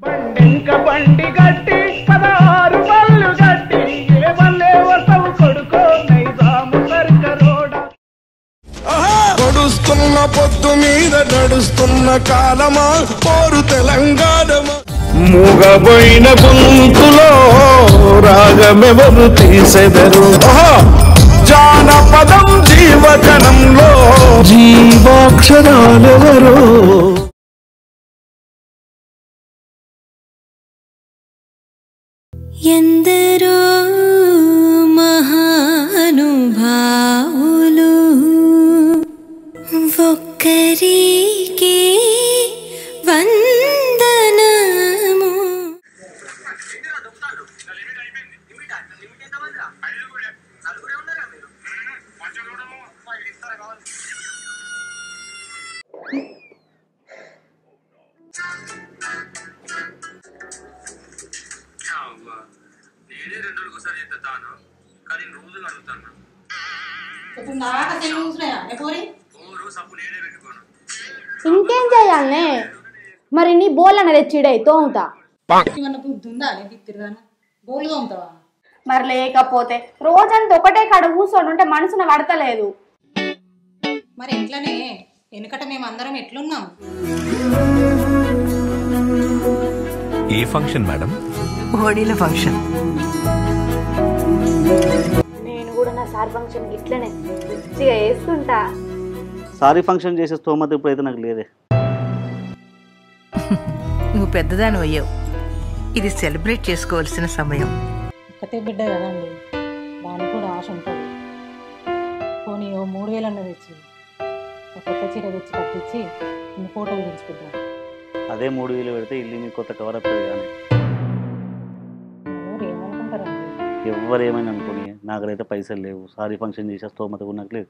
బండింక బండి గట్టి 16 బళ్ళు గట్టి ఏ వల్లే వసవు కొడుకో నైజాము సర్కరోడ గడుస్తున్న పొద్దు మీద నడుస్తున్న కాలమా పోరు తెలంగాణమా మూగబోయిన గొంతులో రాగమెవరు తీసెదరు జానపదం జీవకణంలో జీవాక్షరాలెవరు ఎందరో మహానుభావులు ఒక్కరికే వందనము. ఇంకేం చేయాలనే మరి నీ బోల్ అనేది తెచ్చిడే తోముతా మరి లేకపోతే రోజంతా ఒకటే కాడ కూర్చొని ఉంటే మనసున పడతలేదు. మరి ఎట్లనే వెనుకట మేము అందరం ఎట్లున్నాం? ఏ ఫంక్షన్ మేడం? హోడీల ఫంక్షన్. నేను కూడా నా సార్ ఫంక్షన్ ఇట్లనే మంచిగా వేసుకుంటా. సారీ ఫంక్షన్ చేసే స్తోమత ఇప్పుడైతే నాకు లేదే. నువ్వు పెద్దదాని అయ్యావు, ఇది సెలబ్రేట్ చేసుకోవాల్సిన సమయం. ఒక్కతే బిడ్డ కదండి, దానికి కూడా ఆశ ఉంటుంది. పోనీ 3000 అన్నది తెచ్చి ఒక కొత్త చీర తెచ్చి కట్టించి ఇన్ని ఫోటోలు తెచ్చుకుంటాం. అదే 3000 పెడితే ఇల్లు మీకు కొత్త కవర్ అవుతుంది. కానీ ఏమనుకుంటారండి? ఎవరు ఏమైనా అనుకోని నాకైతే పైసలు లేవు. సారీ ఫంక్షన్ చేసే స్తోమత కూడా నాకు లేదు.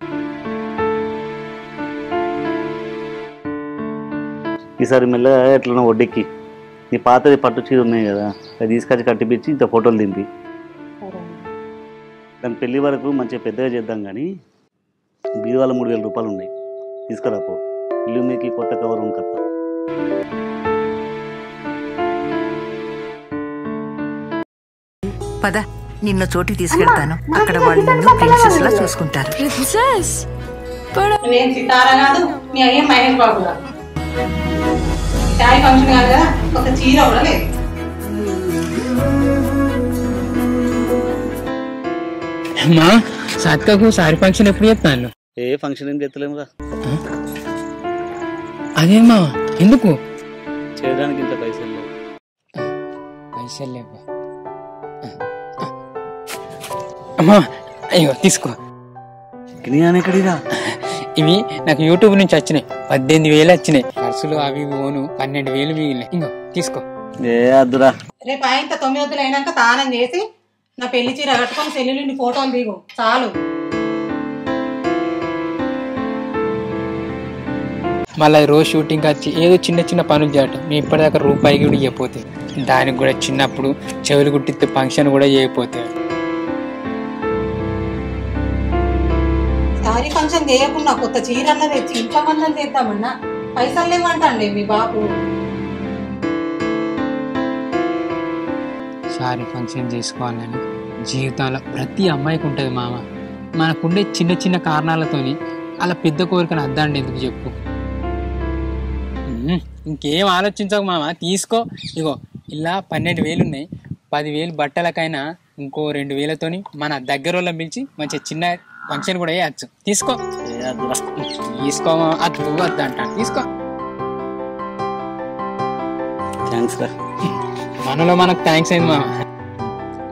ఈసారి మెల్లగా ఎట్లనో వడ్డెక్కి నీ పాతది పట్టు చీర ఉన్నాయి కదా, అది తీసుకొచ్చి కట్టిపించి ఇంత ఫోటోలు దింపి దాని పెళ్లి వరకు మంచిగా పెద్దగా చేద్దాం. కానీ బీరువాల 3000 రూపాయలు ఉన్నాయి, తీసుకురాపో. ఇల్లు మీకు కొత్త కవర్ ఉంకత్తా. పద, నిన్న చోటికి తీసుకెళ్తాను. అక్కడ వాళ్ళు నిన్ను ప్రిన్సెస్ లా చూసుకుంటారు. నువ్వేం సితారా కాదు, మీ అయ్యే మహేష్ బాబు కాదు. చాయ్ ఫంక్షన్ కాదు కదా, ఒక చీర కూడా లేదు. అమ్మా సాత్కకు సారీ ఫంక్షన్ ఎప్పుడు చెప్తాను? ఏ ఫంక్షన్ ఏం చేస్తలేమురా. అదేమ్మా ఎందుకు? చేయడానికి ఇంత పైసలు లేవు. పైసలు లేవా? అమ్మా అయ్యో తీసుకో. ఎక్కడిరా? ఇవి నాకు యూట్యూబ్ నుంచి వచ్చినాయి. 18,000 వచ్చినాయి. ఖర్చులు అవి ఓను 12,000 మిగిలినాయి. ఇంకో తీసుకో. ఏ అద్దురా. రేపు ఆయన 9 అయినాక తానం చేసి నా పెళ్లి చీర కట్టుకొని సెల్లుని ఫోటోలు దిగు చాలు. మళ్ళీ రోజు షూటింగ్ వచ్చి ఏదో చిన్న చిన్న పనులు చేయటం. నేను ఇప్పటిదాకా రూపాయి కూడా చేయకపోతే, దానికి కూడా చిన్నప్పుడు చెవులు కుట్టిస్తే ఫంక్షన్ కూడా చేయకపోతే. సారీ ఫంక్షన్ చేయకుండా కొత్త చీర అన్నది తెచ్చి ఇంతమంది చేద్దామన్నా పైసలు లేవంటండి మీ బాబు. సారీ ఫంక్షన్ చేసుకోవాలని జీవితంలో ప్రతి అమ్మాయికి ఉంటుంది మామ. మనకుండే చిన్న చిన్న కారణాలతోని అలా పెద్ద కోరికను అద్దండి ఎందుకు చెప్పు. ఇంకేం ఆలోచించకు మామ, తీసుకో. ఇగో ఇలా 12,000 ఉన్నాయి. 10,000 బట్టలకైనా ఇంకో 2,000తోని మన దగ్గర వాళ్ళని పిలిచి మంచిగా చిన్న ఫంక్షన్ కూడా వేయచ్చు. తీసుకో తీసుకో అద్దు వద్దు అంట. తీసుకో. మనలో మనకు థ్యాంక్స్ అయింది మామ.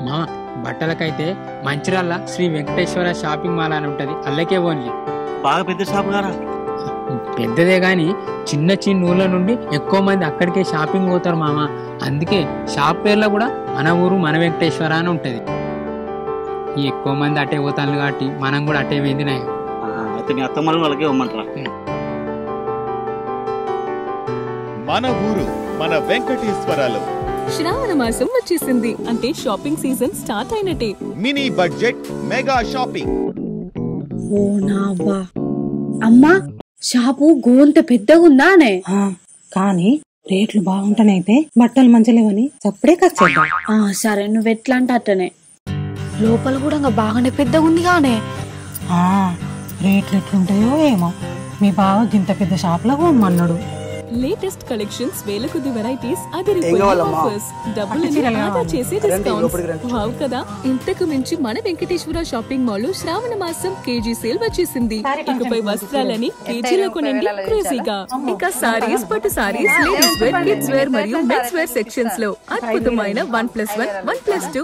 మామ బట్టలకైతే మంచిర్యాల శ్రీ వెంకటేశ్వర షాపింగ్ మాల్ అని ఉంటది, అల్లకే ఓన్లీ. బాగా పెద్ద షాప్ గారా? పెద్దదే గాని చిన్న చిన్న ఊర్ల నుండి ఎక్కువ మంది అక్కడికే షాపింగ్ పోతారు మామ. అందుకే షాప్ పేర్లో కూడా మన ఊరు మన వెంకటేశ్వర అని ఉంటది. ఎక్కువ మంది అటే పోతాను కాబట్టి మనం కూడా అటే పోయింది. అయితే మీ అత్తమ్మలు వాళ్ళకే ఇవ్వమంటారా? మన ఊరు మన వెంకటేశ్వరాలు. శ్రావణ మాసం వచ్చేసింది అంటే షాపింగ్ సీజన్ స్టార్ట్ అయినట్టే. Mini budget mega shopping. ఓ నావా అమ్మా, షాపు గోంత పెద్దగుందానే. కానీ రేట్లు బాగుంటానైతే బట్టలు మంచిగా లేవని చప్పుడే ఖర్చు. సరే నువ్వు ఎట్లా అంటే అట్టనే. లోపల కూడా బాగానే పెద్దగా ఉంది కానీ రేట్లు ఎట్లుంటాయో ఏమో. మీ బావ గింత పెద్ద షాప్ లో కొమ్మన్నాడు. లేటెస్ట్ కలెక్షన్స్, వేల కొద్ది వెరైటీస్, అదిరిపోయే ఆఫర్స్, డబ్బులు ఆదా చేసే డిస్కౌంట్స్. వావ్ కదా. ఇంతకు మించి మన వెంకటేశ్వర షాపింగ్ మాల్ లో శ్రావణ మాసం కేజీ సేల్ వచ్చేసింది. ఇకపై వస్త్రాలని కేజీలో కొనండి క్రేజీగా. ఇంకా సారీస్, పట్టు saris, ladies wear, kids wear మరియు మెన్స్ వేర్ సెక్షన్స్ లో అద్భుతమైన 1+1, 1+2.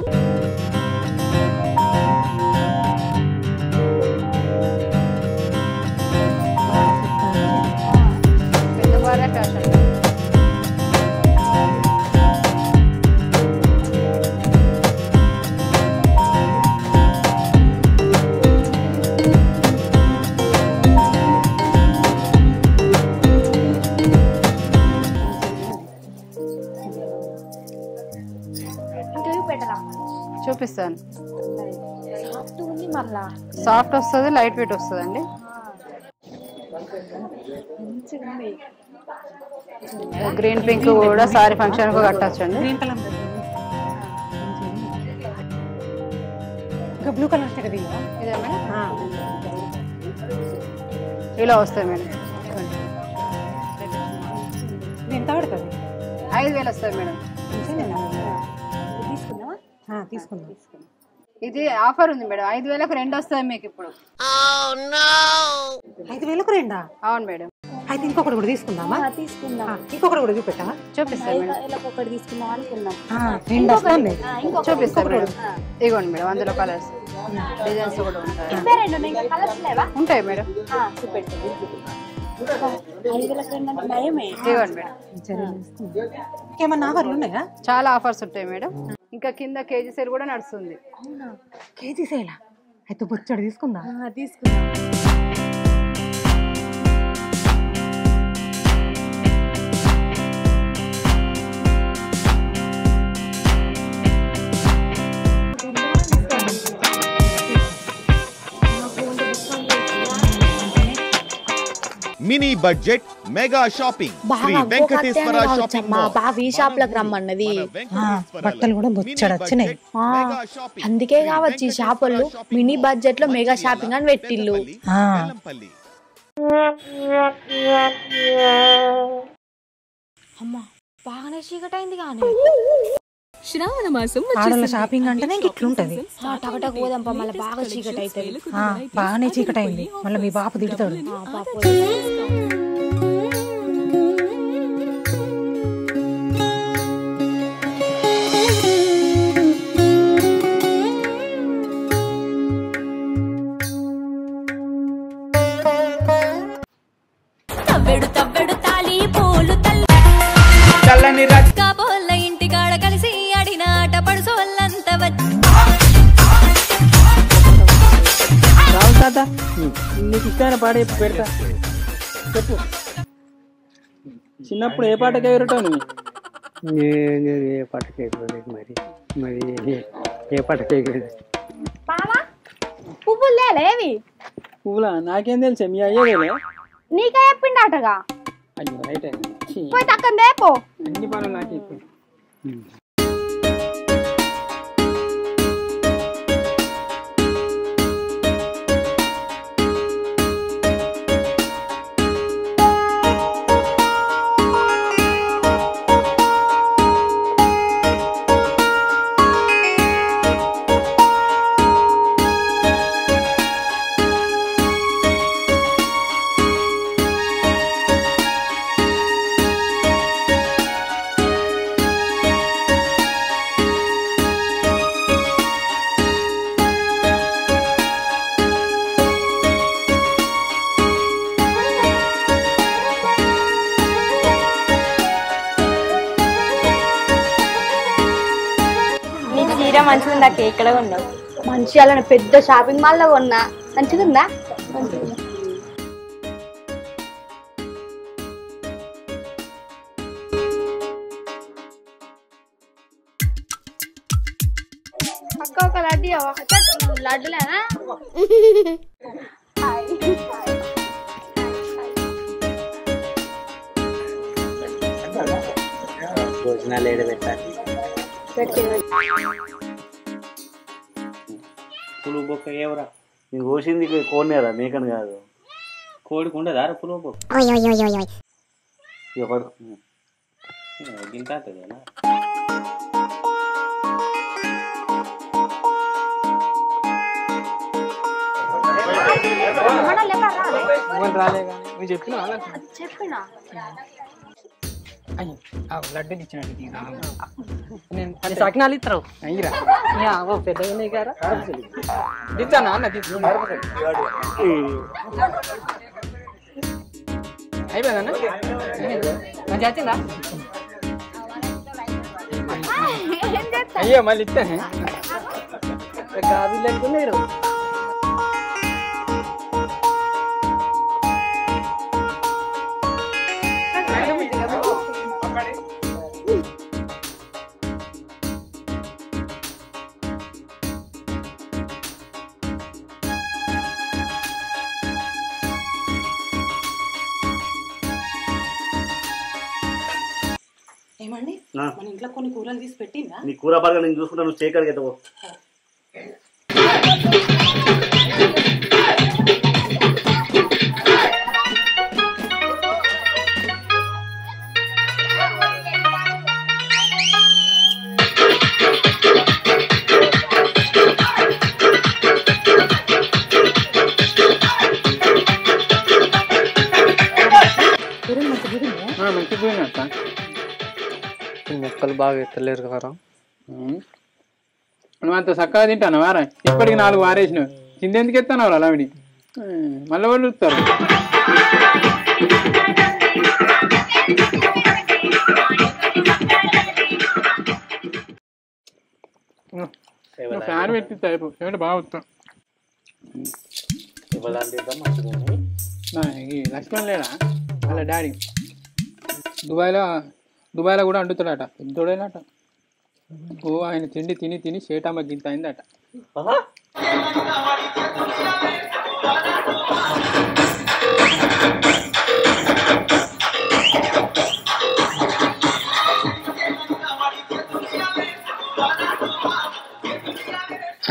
చూపిస్తాను. సాఫ్ట్ వస్తుంది, లైట్ వెయిట్ వస్తుందండి. గ్రీన్ పింక్ కూడా సారీ ఫంక్షన్ కు కట్టచ్చండి. బ్లూ కలర్ ఇదే మేడం, ఇలా వస్తాయి మేడం. ఎంత పడుతుంది? 5,000 వస్తాయి మేడం. తీసుకుందాం. ఇది ఆఫర్ ఉంది మేడం. 5,000కు 2 వస్తాయి మీకు ఇప్పుడు. 5,000కు 2? అవును మేడం. అయితే ఇంకొకటి కూడా తీసుకుందామా? ఇంకొకటి కూడా చూపెట్టా? చూపిస్తాను మేడం. చూపిస్తాను మేడం. ఇగోండి మేడం, అందులో కలర్స్, డిజైన్స్ కూడా ఉంటాయి మేడం. ఇగోండి మేడం. ఇంకేమన్నా ఆఫర్లు ఉన్నాయా? చాలా ఆఫర్స్ ఉంటాయి మేడం. ఇంకా కింద కేజీ సేల్ కూడా నడుస్తుంది. కేజీ సేలా? అయితే బొచ్చడు తీసుకుందా? Mini budget mega shopping Shri Venkateswara shopping mall. బావి షాప్ లకు రమ్మన్నది. బట్టలు కూడా బొచ్చడు వచ్చినాయి. అందుకే కావచ్చు ఈ షాపుల్లో మినీ బడ్జెట్ లో మెగా షాపింగ్ అని పెట్టిల్లు. అమ్మా బాగానే చీకటి అయింది కానీ. శ్రావణ మాసం ఆడల షాపింగ్ అంటేనే ఇట్లుంటది. టకటక పోదాంపా, మళ్ళీ బాగా చీకటి అవుతుంది. బాగానే చీకటి అయింది, మళ్ళీ మీ బాపు తిడతాడు. తవ్వెడు తాలి పూలు చల్లని రక్క పోల్ల ఇంటికాడ కలిసి ఆడిన ఆట పడుసోళ్ళంత రావు తాత, నీకు ఇచ్చిన పాట పెడతా. చెప్పు, చిన్నప్పుడు ఏ పాటకి ఎగురటం నువ్వు? ఏ పాటకి ఎగురలేదు. మరి ఏ పాటకి ఎగురలేదు. పువ్వులు లేవి? పువ్వులా? నాకేం తెలుసా, మీ అయ్యేదేలే. నీకే చెప్పిండటగా. అయ్యో రైట్. పోయి తక్కందే పో. అన్ని పనులు నాకు ఇప్పుడు. మంచిగా ఉందా? ఎక్కడ కొన్నావు? మంచిగా పెద్ద షాపింగ్ మాల్ లో కొన్నా. మంచిగా ఉందా? అక్క ఒక లడ్డు లడ్డులేనా? భోజనాలు ఏడ పెట్టాలి పులుగు బొక్క ఎవరా నీకు కోసింది కోడినేరా మేకని కాదు. కోడికి ఉండదా పులుగు బొక్క ఎవరు గింత రాలే కానీ నువ్వు చెప్పినా చెప్పినా లడ్డూలు ఇచ్చినట్టు సకినాలు ఇస్తారు అయ్యిరా పెద్దగా గారా దిద్దానా అన్న అయిపోయిందన్న మంచి వచ్చిందా అయ్యో మళ్ళీ ఇస్తానే కాదు లేకున్నారు ఏమండి మన ఇంట్లో కొన్ని కూరలు తీసి పెట్టిందా? నీ కూర బాగా నేను చూసుకుంటా, నువ్వు చేయగలిగే కదా. మంచిగా పోయినట్ట మొక్కలు బాగా ఎత్తలేరు కదా. నువ్వు అంత చక్కగా తింటాను వారా, ఇప్పటికి 4 వారేసినావు, కింద ఎందుకు ఎత్తాను అలావిడి మళ్ళీ వాళ్ళు చూస్తారు. ఫ్యాన్ పెట్టి టైపు ఏమంటే బాగా వస్తాం. లక్ష్మణ్ లేడా వాళ్ళ డాడీ దుబాయ్లో కూడా అంటుతాడట, పెద్దోడేనట. ఓ ఆయన తిండి తిని తిని షేటమ్మ గింత అయిందట.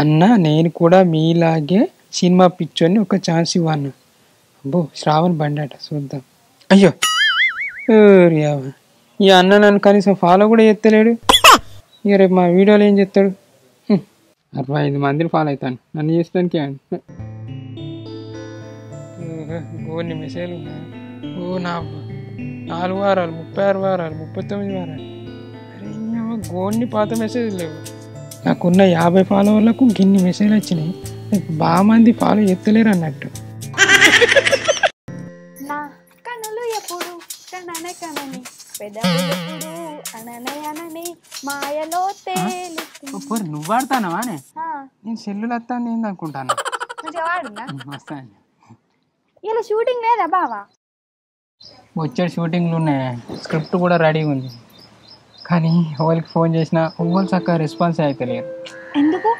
అన్న నేను కూడా మీలాగే సినిమా పిచ్చోని ఒక ఛాన్స్ ఇవ్వను. అబ్బో శ్రావణ్ బండట చూద్దాం. అయ్యో ఈ అన్న నన్ను కనీసం ఫాలో కూడా చేస్తలేడు. ఇక రేపు మా వీడియోలో ఏం చేస్తాడు? 65 మందిని ఫాలో అవుతాను నన్ను చేసడానికి. గోన్ని మెసేజ్లు ఉన్నాయి. ఓ నా 4 వారాలు 36 వారాలు 39 వారాలు. అరే గోన్ని పాత మెసేజ్ లేవు. నాకున్న 50 ఫాలోవర్లకు గిన్ని మెసేజ్లు వచ్చినాయి. బాగా మంది ఫాలో చేస్తలేరు అన్నట్టు. నువ్వు వాడతానవా? నేను సెల్లులు వస్తాను ఏంది అనుకుంటాను. వస్తాను. ఇలా షూటింగ్ లేదా బావా? వచ్చే షూటింగ్లు ఉన్నాయి, స్క్రిప్ట్ కూడా రెడీగా ఉంది. కానీ ఎవరికి ఫోన్ చేసినా ఎవరు చక్కగా రెస్పాన్స్ అయితే లేరు. ఎందుకు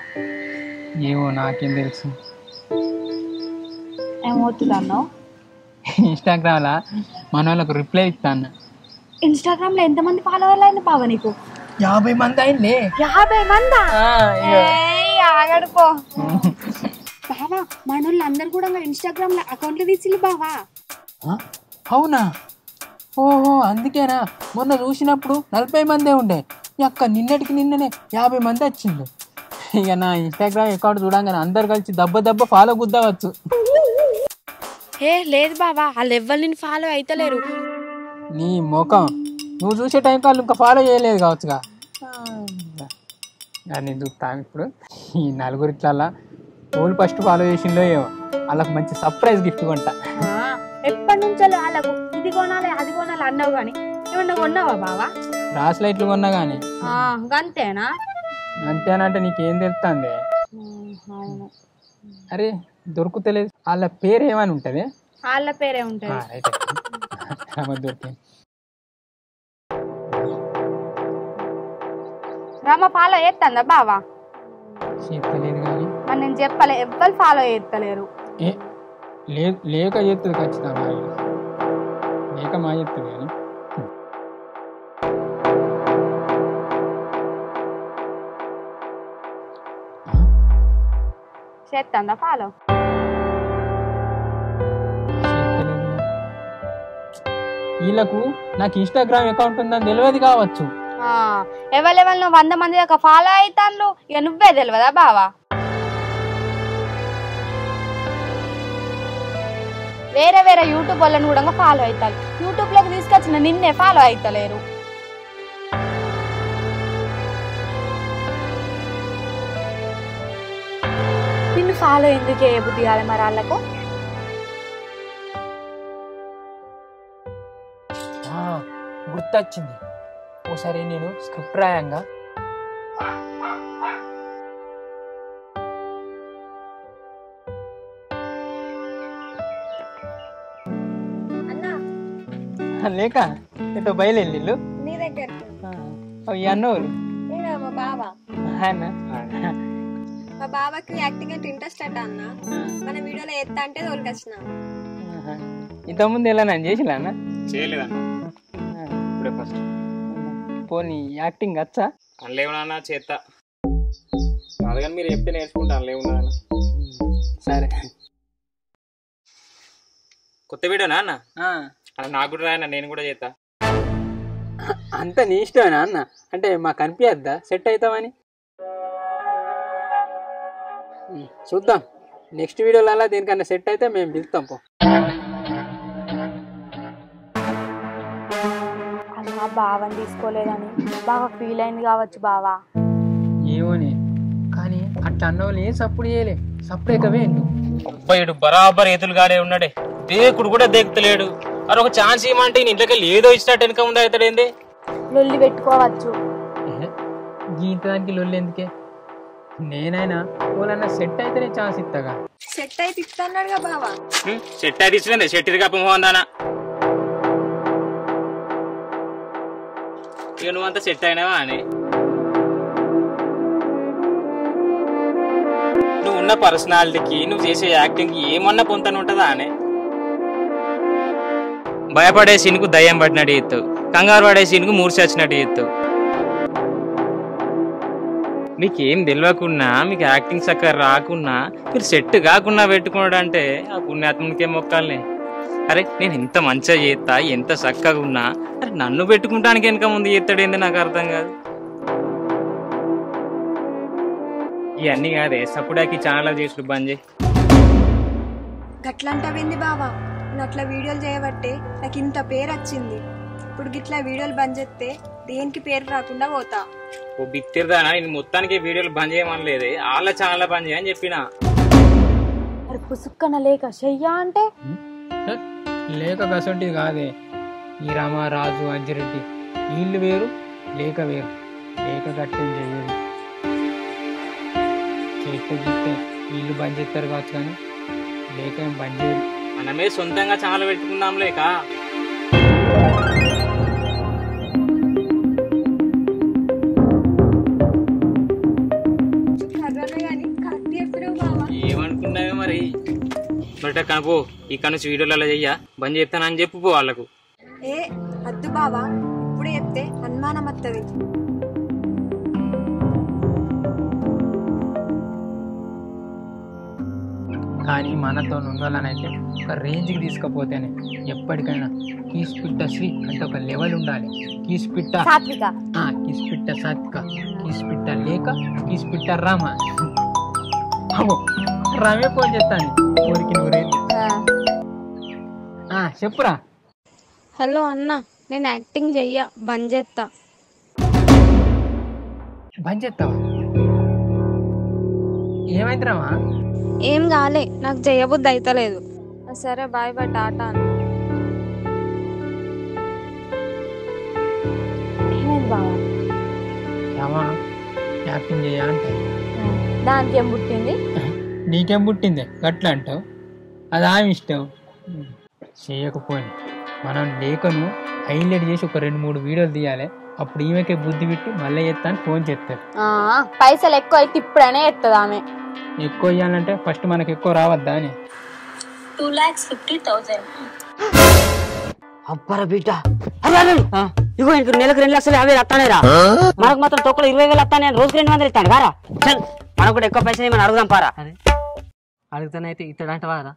ఏమో నాకేం తెలుసు. ఏమవుతుందన్నావు? ఇన్స్టాగ్రామ్లో మన వాళ్ళకు రిప్లై ఇస్తాను. ఇన్స్టాగ్రామ్ లో ఎంతమంది ఫాలోవర్లు అయిన బావ నీకు? 50 మంది అయింది. 50 మందా? ఆగడుకో బావా. మనోళ్ళు అందరు కూడా ఇన్స్టాగ్రామ్ లో అకౌంట్లు తీసిల్లు బావా. అవునా? ఓహో అందుకేనా మొన్న చూసినప్పుడు 40 మందే ఉండే. అక్క నిన్నటికి నిన్ననే 50 మంది వచ్చింది. ఇక నా ఇన్స్టాగ్రామ్ అకౌంట్ చూడంగానే అందరు కలిసి దెబ్బ ఫాలో గుద్దవచ్చు. లేదు బావా, వాళ్ళు ఎవ్వరు నేను ఫాలో అయితలేరు. నీ ముఖం నువ్వు చూసే టైం కాళ్ళు ఇంకా ఫాలో చేయలేదు కావచ్చుగా. నేను చూస్తాను ఇప్పుడు ఈ 4 వాళ్ళు ఫస్ట్ ఫాలో చేసిందో ఏమో వాళ్ళకి మంచి సర్ప్రైజ్ గిఫ్ట్ కొంటా. ఎప్పటి నుంచో వాళ్ళకు ఇది కొనాలి అది కొనాలి అన్నావు కానీ ఏమన్నా కొన్నావా బావా? రాస్ లైట్లు కొన్నా కానీ. అంతేనా? అంతేనంటే నీకేం తెలుస్తుంది? అరే దొరుకుతలేదు. వాళ్ళ పేరు ఏమని ఉంటది? వాళ్ళ పేరే ఉంటది. దొరికింది. రామ ఫాలో చేస్తుందా బావా? చెప్పలేదు కానీ నేను చెప్పలే, ఎవ్వరు ఫాలో చేస్తలేరు. లేక చేస్తుంది ఖచ్చితంగా, లేక మా చేస్తుంది కానీ చేస్తుందా ఫాలో? వీళ్ళకు నాకు ఇన్స్టాగ్రామ్ అకౌంట్ ఉందని తెలియదు కావచ్చు. ఎవరెవరినో 100 మంది దాకా ఫాలో అవుతాను, ఇక నువ్వే తెలియదా బావా? వేరే వేరే యూట్యూబ్ వాళ్ళని కూడా ఫాలో అవుతారు. యూట్యూబ్ లోకి తీసుకొచ్చిన నిన్నే ఫాలో అవుతలేరు. నిన్ను ఫాలో ఎందుకు ఏ బుద్ధి కాదు మరి వాళ్ళకు? గుర్తొచ్చింది, ఓసారి నేను స్క్రిప్ట్ రాయంగా లేక ఎటో బయలుదేళ్ళు నీ దగ్గర అన్నోరు మా బావ. మా బావకి యాక్టింగ్ అంటే ఇంట్రెస్ట్ అట అన్న. మన వీడియోలో ఎత్తా అంటే తోలుకొచ్చిన. ఇంతకుముందు ఎలా నేను చేసిలా అన్న? చేయలేదన్న, ఇప్పుడే ఫస్ట్. పోనీ యాక్టింగ్ వచ్చా? అనలేవునా చేస్తా, అందుకని మీరు చెప్తే నేర్చుకుంటా. అనలేవున్నా సరే. కొత్త వీడియోనా అన్న? నాకు కూడా రాయన, నేను కూడా చేస్తా. అంత నీ ఇష్టమేనా అన్న? అంటే మాకు కనిపించద్దా సెట్ అవుతామని? చూద్దాం, నెక్స్ట్ వీడియోలో అలా దేనికన్నా సెట్ అయితే మేము పిలుస్తాం. పో అలా బావని తీసుకోలేదని బాగా ఫీల్ అయింది కావచ్చు బావా. ఏమోనే, కానీ అట్లా అన్న వాళ్ళు ఏం సప్పుడు చేయలే. సప్పుడేకవే అబ్బాయిడు బరాబర్ ఎదులుగానే ఉన్నాడే, దేకుడు కూడా దేకుతలేడు. మరి ఒక ఛాన్స్ ఇవ్వమంటే నేను ఇంట్లోకి ఏదో ఇచ్చినట్టు వెనక ముందు అవుతాడేంది? లొల్లి పెట్టుకోవచ్చు. గీతానికి లొల్లి ఎందుకే? నేనైనా వాళ్ళన్నా సెట్ అయితేనే ఛాన్స్ ఇస్తాగా. సెట్ అయితే ఇస్తాన్నాడుగా బావా. సెట్ అయితే ఇచ్చిందే, సెట్ పోందానా? ఇక నువ్వంతా సెట్ అయినావా అని? నువ్వు ఉన్న పర్సనాలిటీకి, నువ్వు చేసే యాక్టింగ్కి ఏమన్నా పొంతన ఉంటుందా అని? భయపడే సీన్కు దయ్యం పట్టినట్టు చేస్తావు, కంగారు పడే సీన్కు మూర్ఛ వచ్చినట్టు చేస్తావు. మీకేం తెలియకున్నా, మీకు యాక్టింగ్ చక్కగా రాకున్నా, మీరు సెట్ కాకున్నా పెట్టుకున్నాడు అంటే ఆ పుణ్యాత్మకే మొక్కాలనే. అరే నేను ఎంత మంచిగా చేస్తా, ఎంత చక్కగా ఉన్నా, అరే నన్ను పెట్టుకుంటానికి వెనక ముందు చేస్తాడేంది నాకు అర్థం కాదు. ఇవన్నీ కాదే సప్పుడాకి ఛానల్ చేసుడు బంద్ చేయి. గట్లంటావేంది బావా? నేను అట్లా వీడియోలు చేయబట్టే నాకు ఇంత పేరు వచ్చింది. ఇప్పుడు గిట్లా వీడియోలు బంద్ చేస్తే దేనికి పేరు రాకుండా పోతా. ఓ బిత్తిరదానా, నేను మొత్తానికి వీడియోలు బంద్ చేయమనలేదే, వాళ్ళ ఛానల్ బంద్ చేయని చెప్పిన. పుసుక్కన లేక చెయ్యా అంటే లేక కసంటిది కాదే. ఈ రామ, రాజు, అంజిరెడ్డి వీళ్ళు వేరు, లేక వేరు. లేక కట్టేం చెయ్యదు, చేస్తే గీస్తే వీళ్ళు బంద్ చేస్తారు కావచ్చు, కానీ లేక ఏం బంద్ చేయరు. మనమే సొంతంగా ఛానల్ పెట్టుకున్నాం లేక. ఏమనుకున్నావే మరి? బట్ కనుపో ఇక్కడ నుంచి వీడియోలు అలా చెయ్యా, బంద్ చేస్తానని చెప్పు పో వాళ్ళకు. ఏ అద్దు బావా, ఇప్పుడే చెప్తే అనుమానం వస్తుంది. కానీ మనతో ఉండాలనైతే ఒక రేంజ్కి తీసుకపోతేనే ఎప్పటికైనా కీస్పిట్ట శ్రీ అంటే ఒక లెవెల్ ఉండాలి. కీస్పిట్ట సాత్విక, కీస్పిట్ట సాత్విక, కీస్పిట్ట లేక, కీస్పిట్ట రామ. రమే ఫోన్ చేస్తాను ఊరికి నూరే. చెప్పురా. హలో అన్న, నేను యాక్టింగ్ చెయ్య, బంద్ చేస్తా. బంద్ చేస్తావా? ఏమైందిరామా? ఏం కాలే, నాకు చేయబుద్ధి అయితలేదు. సరే బాయ్ బాయ్, టాటా. ఏమైంది బావా? రామా యాక్టింగ్ చేయాలంటే దానికి ఏం పుట్టింది? నీకేం పుట్టింది గట్లా అంటావు? అది ఆమె ఇష్టం. చేయకపోయింది. మనం లేఖను హైలైట్ చేసి ఒక 2-3 వీడియోలు తీయాలి. అప్పుడు ఈమెకే బుద్ధి పెట్టి మళ్ళీ ఎత్తాను ఫోన్ చేస్తారు. పైసలు ఎక్కువ అయితే ఇప్పుడనే ఎత్తది ఆమె. ఎక్కువ ఇవ్వాలంటే ఫస్ట్ మనకు ఎక్కువ రావద్దా అని. 2,50,000. అబ్బరా బీట, ఇగో ఇంక నెలకు 2,50,000 వస్తానేరా. మనకు మాత్రం తొక్కలు 20,000 వస్తానే. రోజుకి 200 ఇస్తాను కారా. మనకు కూడా ఎక్కువ పైసలు ఏమని అడుగుదాం పారా. అడుగుతానైతే ఇతడంట వారా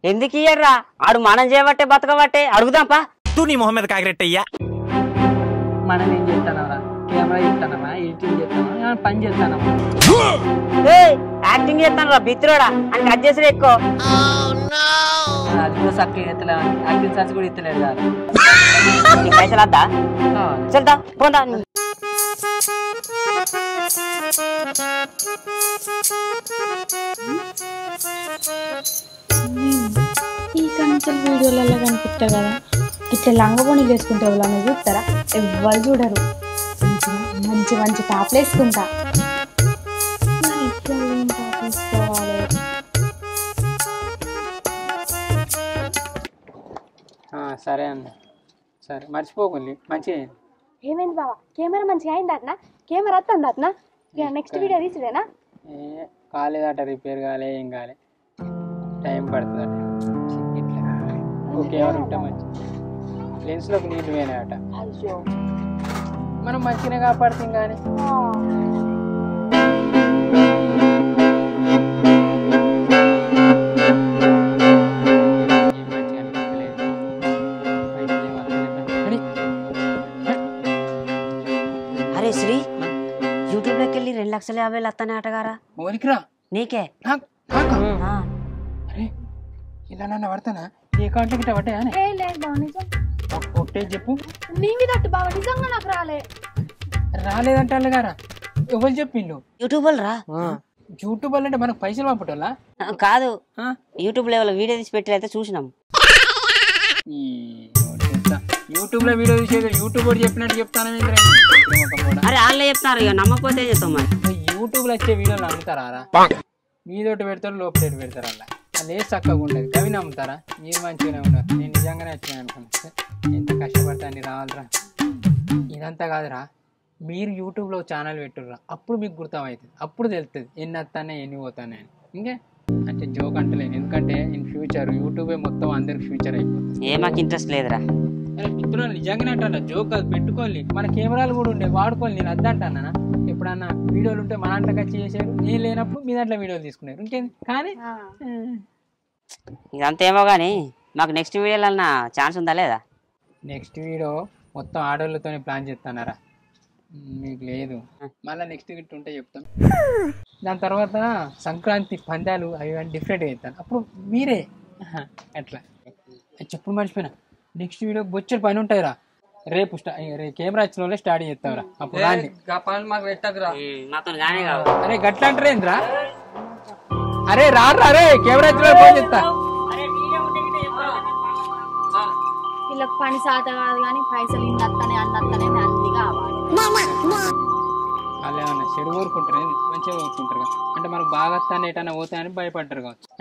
ఎందుకు ఇయ్యర్రా ఆడు మనం చేయబట్టే బతకబట్టే అడుగుదాంపా తూ నీ మొహం మీద కాకిరెట్టయ్యా మనం ఏం చేస్తానవరా కెమెరా చేస్తానమా ఎడిటింగ్ చేస్తానా పని చేస్తానమా యాక్టింగ్ చేస్తాను రా బిత్రోడా అని కట్ చేసి ఎక్కువ అది కూడా చక్కగా ఎత్తలే యాక్టింగ్ ఛార్జ్ కూడా ఇస్తలేడు కదా పైసలు వద్దా చెల్తా పోదా ఈ కంచెల వీడియోలలో కనిపిస్తా కదా ఇట్లా లంగబోని వేసుకుంటే ఎవరన్నా చూస్తారా ఎవ్వరు చూడరు మంచి మంచి టాప్లు వేసుకుంటా సరే అన్న సరే మర్చిపోకండి మంచిగా ఏమైంది బావా కెమెరా మంచిగా అయింది అట్నా కెమెరా వస్తుంది అట్నా ఇక నెక్స్ట్ వీడియో తీసుడేనా కాలేదట రిపేర్ కాలే ఏం కాలే టైం పడుతుంది అట ఇట్లా ఓకే ఎవరు ఉంటే మంచి లెన్స్లోకి నీళ్ళు పోయినాయట మనం మంచిగా కాపాడుతాం కానీ అరే శ్రీ యూట్యూబ్ లోకి వెళ్ళి 2,50,000 వస్తానే ఆటగారా నీకే అరే ఇలా నన్ను పడతానా ఏ అకౌంట్ గిట్ట పట్టాయా ఒకటే చెప్పు నీ మీద బావ నిజంగా నాకు రాలేదంటే గారా ఎవరు చెప్పిండు యూట్యూబ్ రా యూట్యూబ్ అంటే మనకు పైసలు పంపటోళ్ళా కాదు యూట్యూబ్ లెవెల్ వీడియో తీసి పెట్టినైతే చూసినాం యూట్యూబ్ లో వీడియో తీసేది యూట్యూబ్ కూడా చెప్పినట్టు చెప్తాను అరే వాళ్ళే చెప్తారు ఇక నమ్మకపోతే చేస్తాం మరి యూట్యూబ్ లో వచ్చే వీడియోలు నమ్ముతారా మీదోటి పెడతారు లోపల పెడతారు అలా అది ఏ చక్కగా ఉండదు కవి నమ్ముతారా మీరు మంచిగానే ఉన్నారు నేను నిజంగానే వచ్చినాను అనుకున్నా ఎంత కష్టపడతాను రావాలరా ఇదంతా కాదురా మీరు యూట్యూబ్లో ఛానల్ పెట్టుర్రా అప్పుడు మీకు గుర్తమవుతుంది అప్పుడు తెలుస్తుంది ఎన్ని వస్తానే ఎన్ని పోతానే అని ఇంకా అంటే జోక్ అంటలేను ఎందుకంటే ఇన్ ఫ్యూచర్ యూట్యూబే మొత్తం అందరికి ఫ్యూచర్ అయిపోతుంది ఏ మాకు ఇంట్రెస్ట్ లేదురా మిత్రులు నిజంగానే అంటారా జోక్ అది పెట్టుకోవాలి మన కెమెరాలు కూడా ఉండే వాడుకోవాలి నేను అద్దంటానా ఎప్పుడన్నా వీడియోలు ఉంటే మన దాంట్లోకి వచ్చి చేసారు నేను లేనప్పుడు మీ దాంట్లో వీడియోలు తీసుకున్నారు ఇంకేంది కానీ ఇదంతేమో కానీ మాకు నెక్స్ట్ వీడియోలో ఛాన్స్ ఉందా లేదా నెక్స్ట్ వీడియో మొత్తం ఆడోళ్ళతోనే ప్లాన్ చేస్తానారా మీకు లేదు మళ్ళీ నెక్స్ట్ గిట్ ఉంటే చెప్తాను దాని తర్వాత సంక్రాంతి పందాలు అవి డిఫరెంట్గా చేస్తాను అప్పుడు మీరే అట్లా చెప్పుడు మర్చిపోయినా నెక్స్ట్ వీడియో బొచ్చడి పని ఉంటాయిరా రేపు కెమెరా వచ్చిన వాళ్ళే స్టార్ట్ చేస్తావురా అప్పుడు అరే గట్లా అంటారేంద్రా అరే రారా రే కెమెరా వచ్చిన ఫోన్ చేస్తా వీళ్ళకి పని సాత కాదు కానీ పైసలు ఇన్ని వస్తానే అన్ని వస్తానే అన్ని కావాలి వాళ్ళు ఏమన్నా చెడు ఊరుకుంటారు మంచిగా ఊరుకుంటారు అంటే మనకు బాగా వస్తాను ఎటన్నా పోతాయని భయపడ్డారు కావచ్చు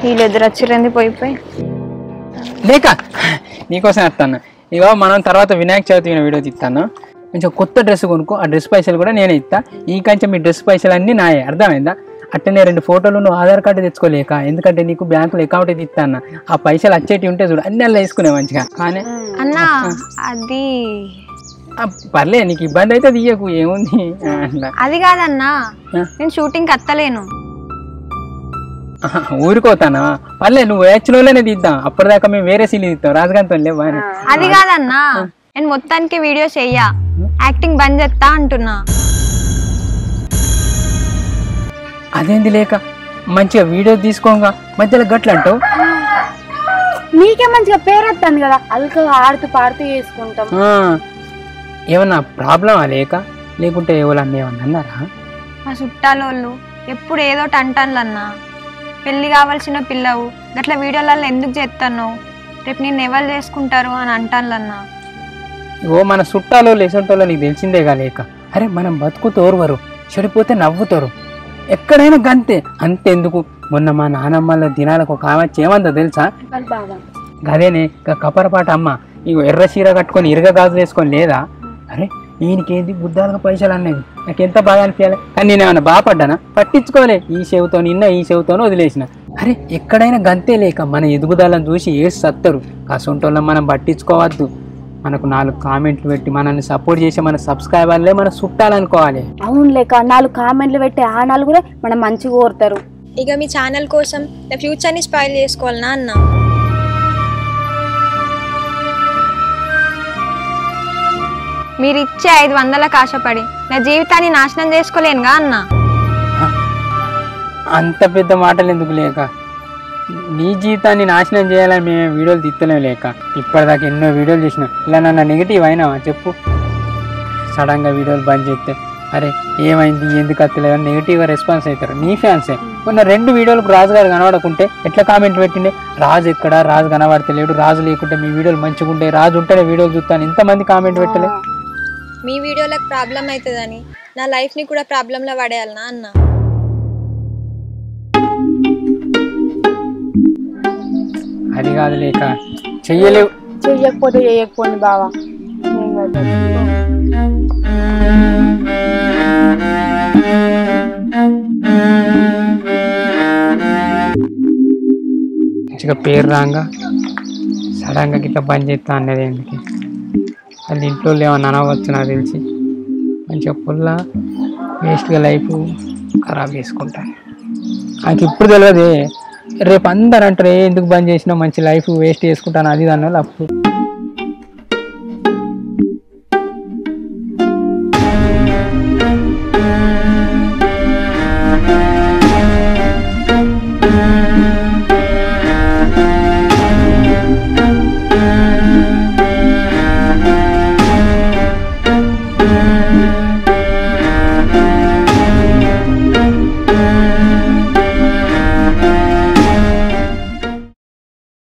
వీళ్ళు ఎదురు వచ్చిరంది పోయిపోయి లేక నీకోసం వస్తాను ఇగో మనం తర్వాత వినాయక చవితి వీడియో తీస్తాను కొంచెం కొత్త డ్రెస్ కొనుక్కో ఆ డ్రెస్ పైసలు కూడా నేనే ఇస్తా ఈ కంచెం మీ డ్రెస్ పైసలు అన్నీ నాయే అర్థమైందా అట్టనే 2 ఫోటోలు నువ్వు ఆధార్ కార్డు తెచ్చుకోలేక ఎందుకంటే నీకు బ్యాంకులో అకౌంట్ ఇస్తాను ఆ పైసలు వచ్చేటి ఉంటే చూడు అన్ని అలా వేసుకునే మంచిగా కానీ అన్నా అది పర్లే నీకు ఇబ్బంది అయితే తీయకు ఏముంది అది కాదన్నా నేను షూటింగ్ కత్తలేను ఊరుకోతానా పర్లే నువ్వు యాక్చువల్గానే తీద్దాం అప్పటిదాకా మేము వేరే సీన్ తీస్తాం రాజకాంత్తో లేవా అది కాదన్నా నేను మొత్తానికి వీడియో చెయ్యా యాక్టింగ్ బంద్ చేస్తా అంటున్నా అదేంది లేక మంచిగా వీడియో తీసుకోగా మధ్యలో గట్లు అంటావు నీకే మంచిగా పేరు వస్తుంది కదా అల్కగా ఆడుతూ పాడుతూ చేసుకుంటాం ఏమన్నా ప్రాబ్లమా లేకుంటే ఎవరన్నా ఏమన్నా అన్నారా మా చుట్టాలోళ్ళు ఎప్పుడు ఏదో అంటానులన్నా పెళ్లి కావాల్సిన పిల్లవు గట్లా వీడియోలలో ఎందుకు చేస్తాను రేపు నేను ఎవరు చేసుకుంటారు అని అంటానులన్నా ఓ మన చుట్టాలో లేసంటోళ్ళు నీకు తెలిసిందేగా లేక అరే మనం బతుకు తోరువరు చెడిపోతే నవ్వుతారు ఎక్కడైనా గంతే అంతెందుకు మొన్న మా నానమ్మల దినాలకు ఒక ఆమె ఏమందో తెలుసా గదేనే కపరపాట అమ్మ ఇగో ఎర్ర చీర కట్టుకొని ఇరగ గాజులు వేసుకొని లేదా అరే ఈయనకేంది బుద్ధాలుగా పైసలు అనేది నాకు ఎంత బాగా అనిపించాలి. కానీ నేనేమన్నా బాపడ్డానా? పట్టించుకోలే. ఈ చెవుతో నిన్న ఈ చెవుతోనే వదిలేసిన. అరే ఎక్కడైనా గంతే లేక మన ఎదుగుదలను చూసి ఏసి సత్తరు. అసొంటోళ్ళని మనం పట్టించుకోవద్దు. మనకు 4 కామెంట్లు పెట్టి మనల్ని సపోర్ట్ చేసే మన సబ్స్క్రైబర్లే మనం చుట్టాలనుకోవాలి. అవును లేక 4 కామెంట్లు పెట్టి ఆ 4 మనం మంచిగా కోరుతారు. ఇక మీ ఛానల్ కోసం నా ఫ్యూచర్ని స్పాయిల్ చేసుకోవాలనా అన్న? మీరు ఇచ్చే 500లకు ఆశపడి నా జీవితాన్ని నాశనం చేసుకోలేనుగా అన్న. అంత పెద్ద మాటలు ఎందుకు లేక, నీ జీవితాన్ని నాశనం చేయాలని మేము వీడియోలు తీస్తలేం లేక. ఇప్పటిదాకా ఎన్నో వీడియోలు చేసినాం. ఇలా నన్ను నెగిటివ్ అయినావా చెప్పు? సడన్గా వీడియోలు బంద్ చేస్తే అరే ఏమైంది ఎందుకు అత్తలేదు అని నెగిటివ్గా రెస్పాన్స్ అవుతారు నీ ఫ్యాన్సే. మొన్న 2 వీడియోలకు రాజు గారు కనబడకుంటే ఎట్లా కామెంట్ పెట్టిండే, రాజు ఎక్కడ, రాజు కనబడతలేడు, రాజు లేకుంటే మీ వీడియోలు మంచిగా ఉంటాయి, రాజు ఉంటేనే వీడియోలు చూస్తాను, ఇంతమంది కామెంట్ పెట్టలే. మీ వీడియోలకు ప్రాబ్లం అవుతుందని నా లైఫ్ని కూడా ప్రాబ్లంలో పడేయాలనా అన్న? అది కాదు లేక చెయ్యలేవు. చెయ్యకపోతే చేయకపోండి బావా. మంచిగా పేరు రాగా సడన్గా గిట్లా బంద్ చేస్తా అన్నది ఎందుకు? అది ఇంట్లో ఏమన్నా అనవచ్చు నాకు తెలిసి. మంచిగా పుల్ల వేస్ట్గా లైఫ్ ఖరాబ్ చేసుకుంటాను. నాకు ఇప్పుడు తెలియదు. రేపు అందరు అంటారు ఎందుకు బంద్ చేసినా మంచి లైఫ్ వేస్ట్ చేసుకుంటాను అది అన్న అప్పుడు.